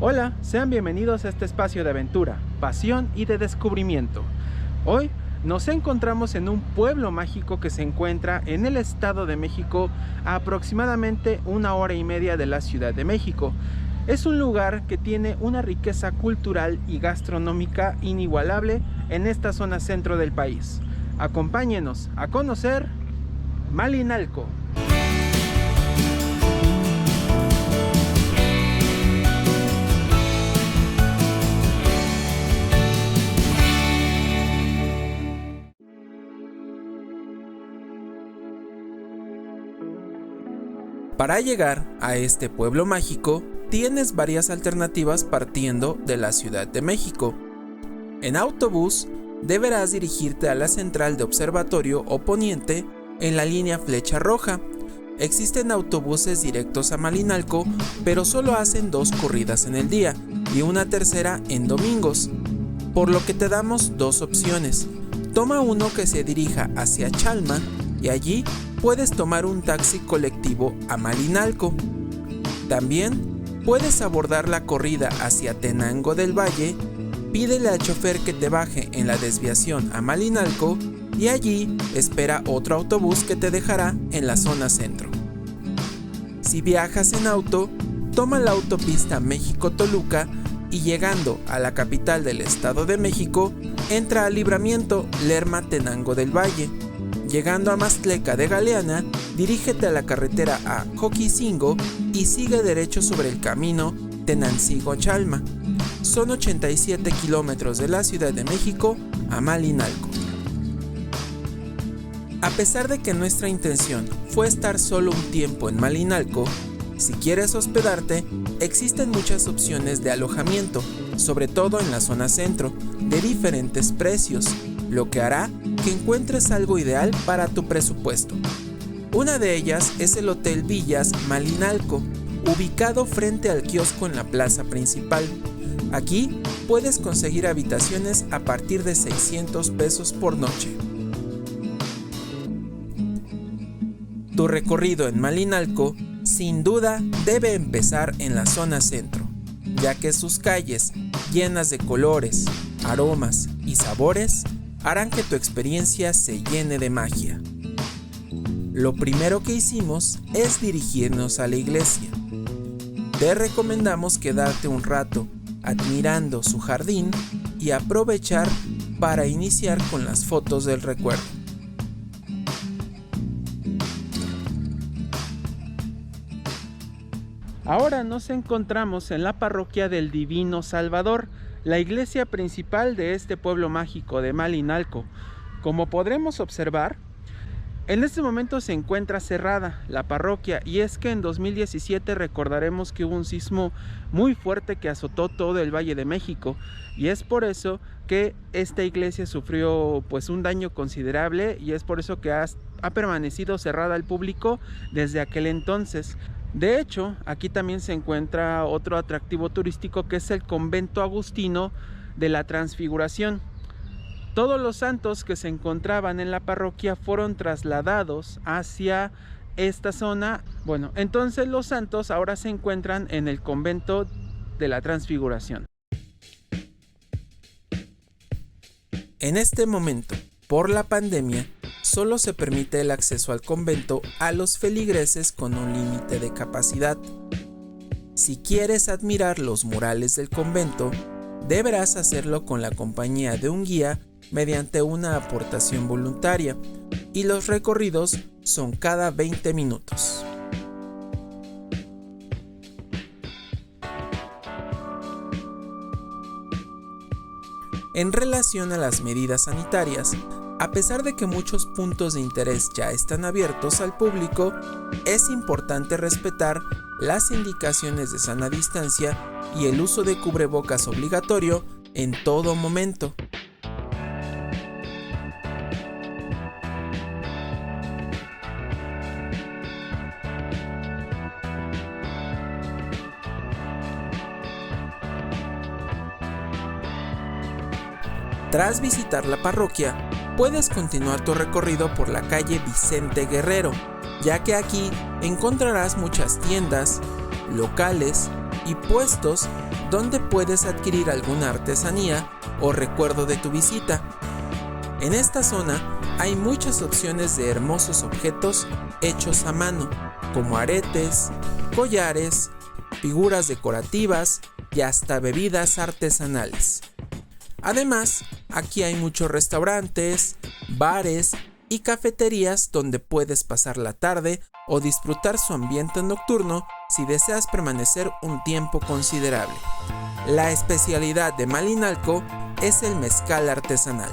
Hola, sean bienvenidos a este espacio de aventura, pasión y de descubrimiento. Hoy nos encontramos en un pueblo mágico que se encuentra en el Estado de México, a aproximadamente 1 hora y media de la Ciudad de México. Es un lugar que tiene una riqueza cultural y gastronómica inigualable en esta zona centro del país. Acompáñenos a conocer Malinalco. Para llegar a este pueblo mágico, tienes varias alternativas partiendo de la Ciudad de México. En autobús, deberás dirigirte a la central de observatorio o poniente en la línea Flecha Roja. Existen autobuses directos a Malinalco, pero solo hacen 2 corridas en el día y una tercera en domingos, por lo que te damos 2 opciones. Toma uno que se dirija hacia Chalma y allí puedes tomar un taxi colectivo a Malinalco. También puedes abordar la corrida hacia Tenango del Valle, pídele al chofer que te baje en la desviación a Malinalco y allí espera otro autobús que te dejará en la zona centro. Si viajas en auto, toma la autopista México-Toluca y llegando a la capital del Estado de México, entra al libramiento Lerma-Tenango del Valle. Llegando a Mastleca de Galeana, dirígete a la carretera a Joquicingo y sigue derecho sobre el camino Tenancingo-Chalma. Son 87 kilómetros de la Ciudad de México a Malinalco. A pesar de que nuestra intención fue estar solo un tiempo en Malinalco, si quieres hospedarte, existen muchas opciones de alojamiento, sobre todo en la zona centro, de diferentes precios, lo que hará que encuentres algo ideal para tu presupuesto. Una de ellas es el Hotel Villas Malinalco, ubicado frente al kiosco en la plaza principal. Aquí puedes conseguir habitaciones a partir de 600 pesos por noche. Tu recorrido en Malinalco sin duda debe empezar en la zona centro, ya que sus calles, llenas de colores, aromas y sabores, harán que tu experiencia se llene de magia. Lo primero que hicimos es dirigirnos a la iglesia. Te recomendamos quedarte un rato admirando su jardín y aprovechar para iniciar con las fotos del recuerdo. Ahora nos encontramos en la parroquia del Divino Salvador, la iglesia principal de este pueblo mágico de Malinalco. Como podremos observar, en este momento se encuentra cerrada la parroquia, y es que en 2017 recordaremos que hubo un sismo muy fuerte que azotó todo el Valle de México, y es por eso que esta iglesia sufrió un daño considerable, y es por eso que ha permanecido cerrada al público desde aquel entonces. De hecho, aquí también se encuentra otro atractivo turístico, que es el convento agustino de la Transfiguración. Todos los santos que se encontraban en la parroquia fueron trasladados hacia esta zona. Bueno, entonces los santos ahora se encuentran en el convento de la Transfiguración. En este momento, por la pandemia, solo se permite el acceso al convento a los feligreses con un límite de capacidad. Si quieres admirar los murales del convento, deberás hacerlo con la compañía de un guía mediante una aportación voluntaria, y los recorridos son cada 20 minutos. En relación a las medidas sanitarias, a pesar de que muchos puntos de interés ya están abiertos al público, es importante respetar las indicaciones de sana distancia y el uso de cubrebocas obligatorio en todo momento. Tras visitar la parroquia, puedes continuar tu recorrido por la calle Vicente Guerrero, ya que aquí encontrarás muchas tiendas, locales y puestos donde puedes adquirir alguna artesanía o recuerdo de tu visita. En esta zona hay muchas opciones de hermosos objetos hechos a mano, como aretes, collares, figuras decorativas y hasta bebidas artesanales. Además, aquí hay muchos restaurantes, bares y cafeterías donde puedes pasar la tarde o disfrutar su ambiente nocturno si deseas permanecer un tiempo considerable. La especialidad de Malinalco es el mezcal artesanal.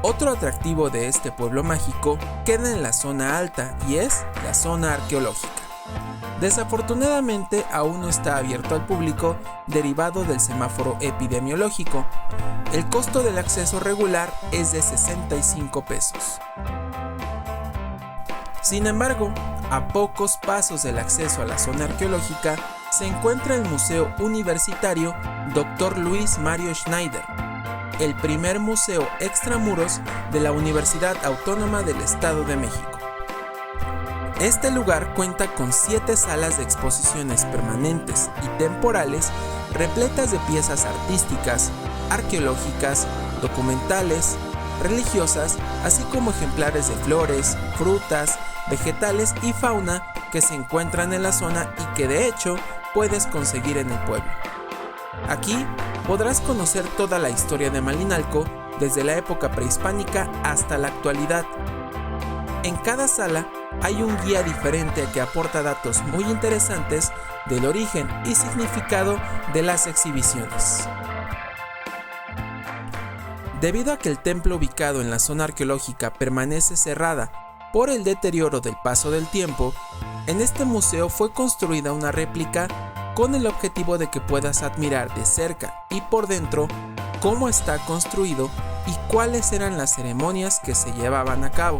Otro atractivo de este pueblo mágico queda en la zona alta y es la zona arqueológica. Desafortunadamente aún no está abierto al público derivado del semáforo epidemiológico. El costo del acceso regular es de 65 pesos. Sin embargo, a pocos pasos del acceso a la zona arqueológica se encuentra el Museo Universitario Dr. Luis Mario Schneider, el primer museo extramuros de la Universidad Autónoma del Estado de México. Este lugar cuenta con 7 salas de exposiciones permanentes y temporales repletas de piezas artísticas, arqueológicas, documentales, religiosas, así como ejemplares de flores, frutas, vegetales y fauna que se encuentran en la zona y que de hecho puedes conseguir en el pueblo. Aquí podrás conocer toda la historia de Malinalco desde la época prehispánica hasta la actualidad. En cada sala hay un guía diferente que aporta datos muy interesantes del origen y significado de las exhibiciones. Debido a que el templo ubicado en la zona arqueológica permanece cerrada por el deterioro del paso del tiempo, en este museo fue construida una réplica con el objetivo de que puedas admirar de cerca y por dentro cómo está construido y cuáles eran las ceremonias que se llevaban a cabo.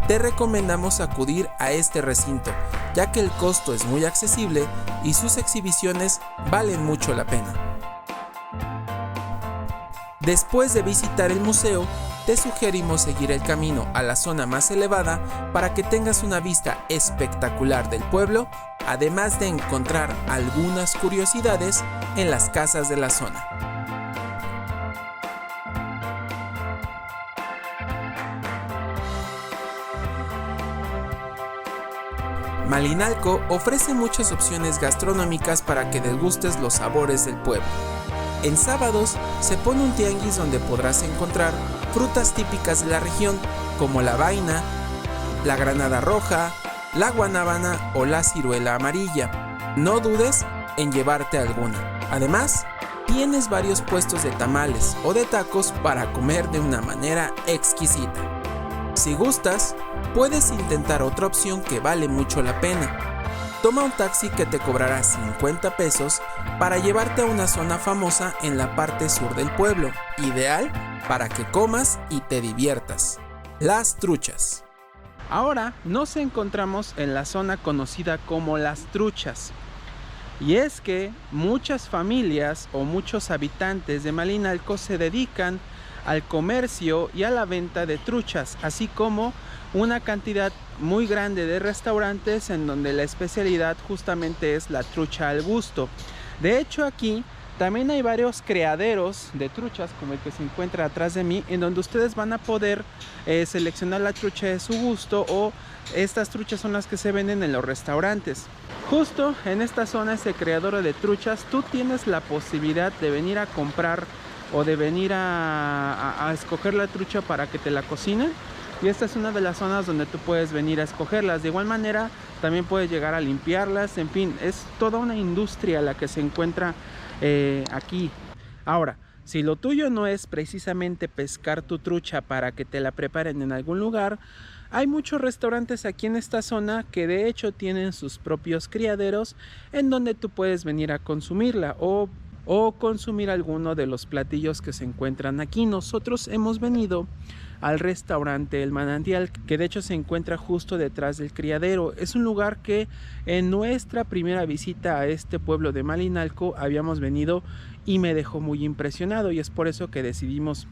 Te recomendamos acudir a este recinto, ya que el costo es muy accesible y sus exhibiciones valen mucho la pena. Después de visitar el museo, te sugerimos seguir el camino a la zona más elevada para que tengas una vista espectacular del pueblo, además de encontrar algunas curiosidades en las casas de la zona. Malinalco ofrece muchas opciones gastronómicas para que degustes los sabores del pueblo. En sábados se pone un tianguis donde podrás encontrar frutas típicas de la región como la vaina, la granada roja, la guanábana o la ciruela amarilla. No dudes en llevarte alguna. Además, tienes varios puestos de tamales o de tacos para comer de una manera exquisita. Si gustas, puedes intentar otra opción que vale mucho la pena. Toma un taxi que te cobrará 50 pesos para llevarte a una zona famosa en la parte sur del pueblo, ideal para que comas y te diviertas: Las Truchas. Ahora nos encontramos en la zona conocida como Las Truchas. Y es que muchas familias o muchos habitantes de Malinalco se dedican al comercio y a la venta de truchas, así como una cantidad muy grande de restaurantes en donde la especialidad justamente es la trucha al gusto. De hecho, aquí también hay varios criaderos de truchas, como el que se encuentra atrás de mí, en donde ustedes van a poder seleccionar la trucha de su gusto, o estas truchas son las que se venden en los restaurantes. Justo en esta zona, ese criadero de truchas, tú tienes la posibilidad de venir a comprar o de venir a escoger la trucha para que te la cocinen. Y esta es una de las zonas donde tú puedes venir a escogerlas. De igual manera, también puedes llegar a limpiarlas. En fin, es toda una industria la que se encuentra aquí. Ahora, si lo tuyo no es precisamente pescar tu trucha para que te la preparen en algún lugar, hay muchos restaurantes aquí en esta zona que de hecho tienen sus propios criaderos en donde tú puedes venir a consumirla o consumir alguno de los platillos que se encuentran aquí. Nosotros hemos venido al restaurante El Manantial, que de hecho se encuentra justo detrás del criadero. Es un lugar que en nuestra primera visita a este pueblo de Malinalco habíamos venido y me dejó muy impresionado, y es por eso que decidimos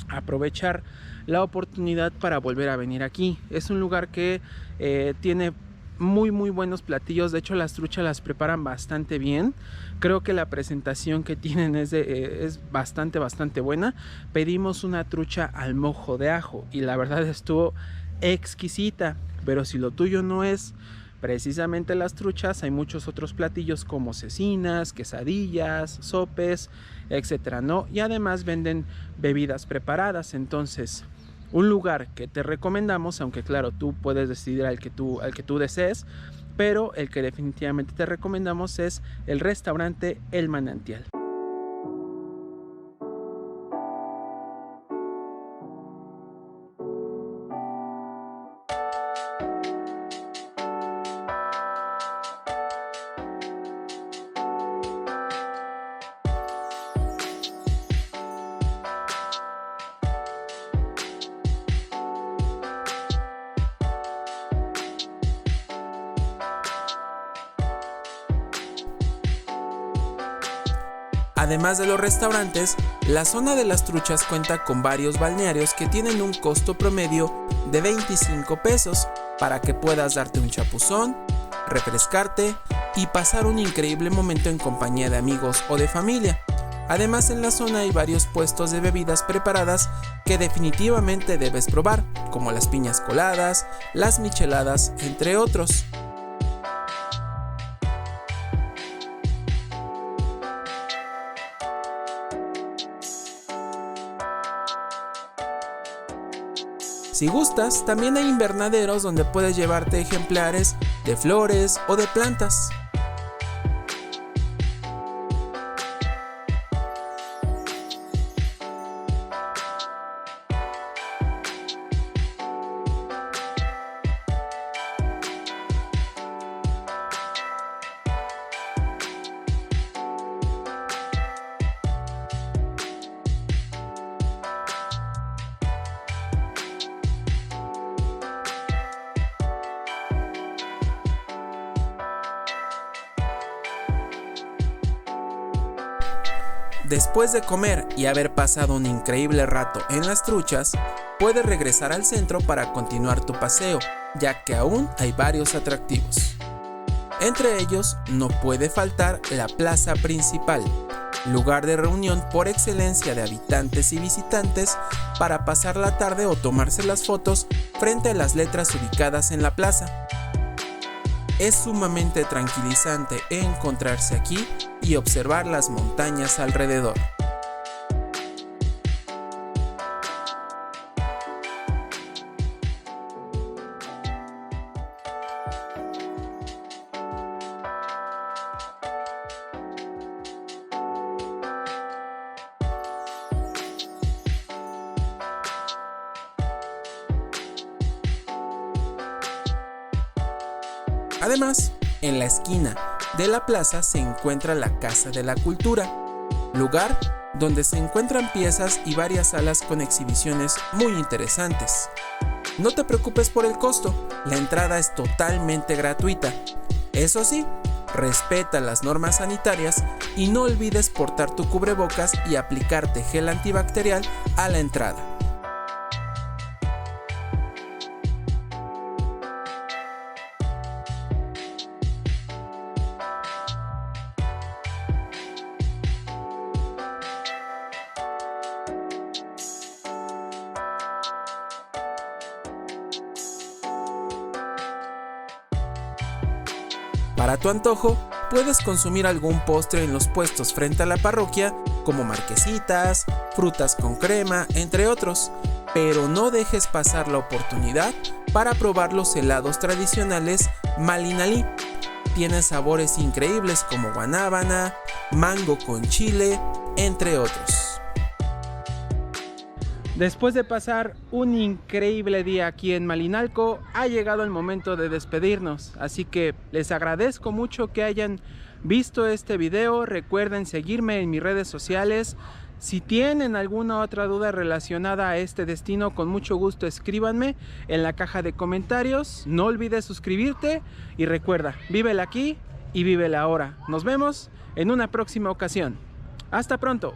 aprovechar la oportunidad para volver a venir aquí. Es un lugar que tiene muy buenos platillos. De hecho, las truchas las preparan bastante bien. Creo que la presentación que tienen es bastante buena. Pedimos una trucha al mojo de ajo y la verdad estuvo exquisita. Pero si lo tuyo no es precisamente las truchas, hay muchos otros platillos como cecinas, quesadillas, sopes, etcétera, ¿no? Y además venden bebidas preparadas. Entonces, un lugar que te recomendamos, aunque claro, tú puedes decidir al que tú desees, pero el que definitivamente te recomendamos es el restaurante El Manantial. Además de los restaurantes, la zona de las truchas cuenta con varios balnearios que tienen un costo promedio de 25 pesos para que puedas darte un chapuzón, refrescarte y pasar un increíble momento en compañía de amigos o de familia. Además, en la zona hay varios puestos de bebidas preparadas que definitivamente debes probar, como las piñas coladas, las micheladas, entre otros. Si gustas, también hay invernaderos donde puedes llevarte ejemplares de flores o de plantas. Después de comer y haber pasado un increíble rato en las truchas, puedes regresar al centro para continuar tu paseo, ya que aún hay varios atractivos. Entre ellos, no puede faltar la plaza principal, lugar de reunión por excelencia de habitantes y visitantes para pasar la tarde o tomarse las fotos frente a las letras ubicadas en la plaza. Es sumamente tranquilizante encontrarse aquí y observar las montañas alrededor. Además, en la esquina de la plaza se encuentra la Casa de la Cultura, lugar donde se encuentran piezas y varias salas con exhibiciones muy interesantes. No te preocupes por el costo, la entrada es totalmente gratuita. Eso sí, respeta las normas sanitarias y no olvides portar tu cubrebocas y aplicarte gel antibacterial a la entrada. Para tu antojo, puedes consumir algún postre en los puestos frente a la parroquia, como marquesitas, frutas con crema, entre otros, pero no dejes pasar la oportunidad para probar los helados tradicionales Malinalí. Tienen sabores increíbles como guanábana, mango con chile, entre otros. Después de pasar un increíble día aquí en Malinalco, ha llegado el momento de despedirnos, así que les agradezco mucho que hayan visto este video. Recuerden seguirme en mis redes sociales. Si tienen alguna otra duda relacionada a este destino, con mucho gusto escríbanme en la caja de comentarios. No olvides suscribirte y recuerda, vívela aquí y vívela ahora. Nos vemos en una próxima ocasión. Hasta pronto.